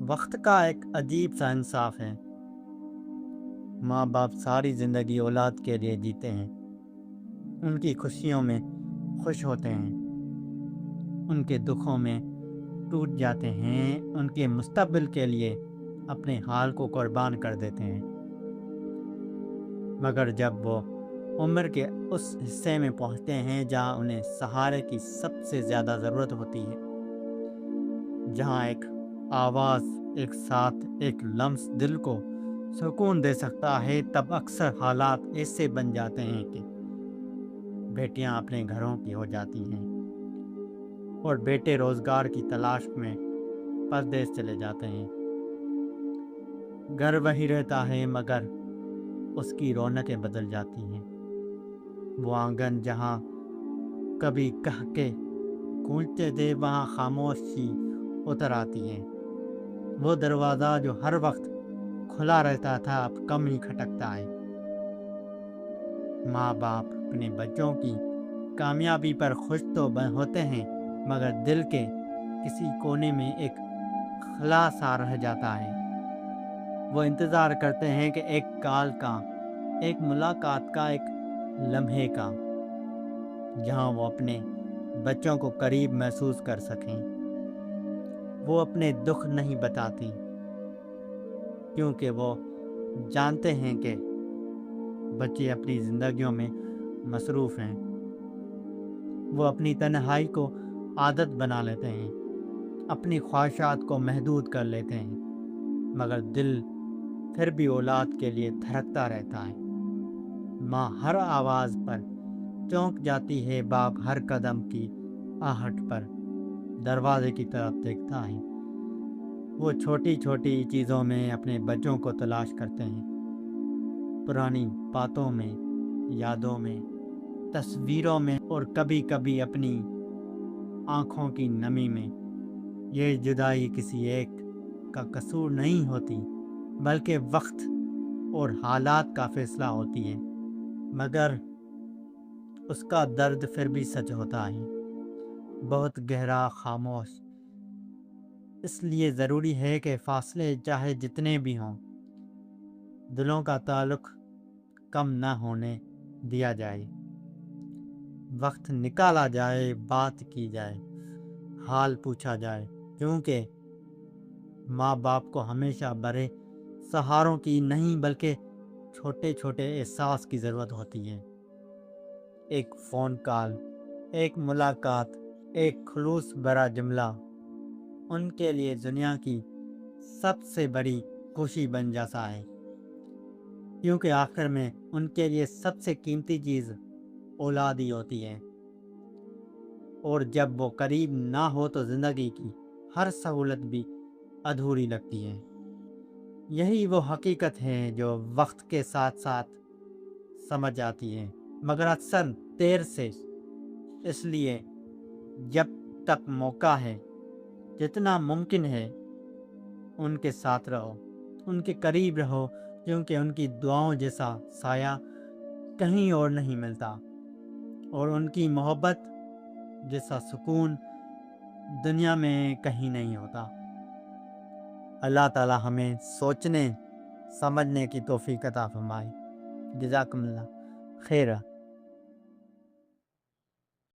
وقت کا ایک عجیب سا انصاف ہے۔ ماں باپ ساری زندگی اولاد کے لیے جیتے ہیں، ان کی خوشیوں میں خوش ہوتے ہیں، ان کے دکھوں میں ٹوٹ جاتے ہیں، ان کے مستقبل کے لیے اپنے حال کو قربان کر دیتے ہیں۔ مگر جب وہ عمر کے اس حصے میں پہنچتے ہیں جہاں انہیں سہارے کی سب سے زیادہ ضرورت ہوتی ہے، جہاں ایک آواز، ایک ساتھ، ایک لمس دل کو سکون دے سکتا ہے، تب اکثر حالات ایسے بن جاتے ہیں کہ بیٹیاں اپنے گھروں کی ہو جاتی ہیں اور بیٹے روزگار کی تلاش میں پردیس چلے جاتے ہیں۔ گھر وہی رہتا ہے مگر اس کی رونقیں بدل جاتی ہیں۔ وہ آنگن جہاں کبھی کہہ کے گونجتے تھے، وہاں خاموشی اتر آتی ہے۔ وہ دروازہ جو ہر وقت کھلا رہتا تھا اب کم ہی کھٹکتا ہے۔ ماں باپ اپنے بچوں کی کامیابی پر خوش تو ہوتے ہیں، مگر دل کے کسی کونے میں ایک خلا سا رہ جاتا ہے۔ وہ انتظار کرتے ہیں کہ ایک کال کا، ایک ملاقات کا، ایک لمحے کا، جہاں وہ اپنے بچوں کو قریب محسوس کر سکیں۔ وہ اپنے دکھ نہیں بتاتی کیونکہ وہ جانتے ہیں کہ بچے اپنی زندگیوں میں مصروف ہیں۔ وہ اپنی تنہائی کو عادت بنا لیتے ہیں، اپنی خواہشات کو محدود کر لیتے ہیں، مگر دل پھر بھی اولاد کے لیے دھڑکتا رہتا ہے۔ ماں ہر آواز پر چونک جاتی ہے، باپ ہر قدم کی آہٹ پر دروازے کی طرف دیکھتا ہے۔ وہ چھوٹی چھوٹی چیزوں میں اپنے بچوں کو تلاش کرتے ہیں، پرانی باتوں میں، یادوں میں، تصویروں میں، اور کبھی کبھی اپنی آنکھوں کی نمی میں۔ یہ جدائی کسی ایک کا قصور نہیں ہوتی، بلکہ وقت اور حالات کا فیصلہ ہوتی ہے، مگر اس کا درد پھر بھی سچ ہوتا ہے، بہت گہرا، خاموش۔ اس لیے ضروری ہے کہ فاصلے چاہے جتنے بھی ہوں، دلوں کا تعلق کم نہ ہونے دیا جائے۔ وقت نکالا جائے، بات کی جائے، حال پوچھا جائے، کیونکہ ماں باپ کو ہمیشہ بڑے سہاروں کی نہیں بلکہ چھوٹے چھوٹے احساس کی ضرورت ہوتی ہے۔ ایک فون کال، ایک ملاقات، ایک خلوص بھرا جملہ ان کے لیے دنیا کی سب سے بڑی خوشی بن جاتا ہے، کیونکہ آخر میں ان کے لیے سب سے قیمتی چیز اولاد ہی ہوتی ہے، اور جب وہ قریب نہ ہو تو زندگی کی ہر سہولت بھی ادھوری لگتی ہے۔ یہی وہ حقیقت ہے جو وقت کے ساتھ ساتھ سمجھ آتی ہے، مگر اکثر دیر سے۔ اس لیے جب تک موقع ہے، جتنا ممکن ہے ان کے ساتھ رہو، ان کے قریب رہو، کیونکہ ان کی دعاؤں جیسا سایہ کہیں اور نہیں ملتا، اور ان کی محبت جیسا سکون دنیا میں کہیں نہیں ہوتا۔ اللہ تعالی ہمیں سوچنے سمجھنے کی توفیق عطا فرمائے۔ جزاکم اللہ خیر۔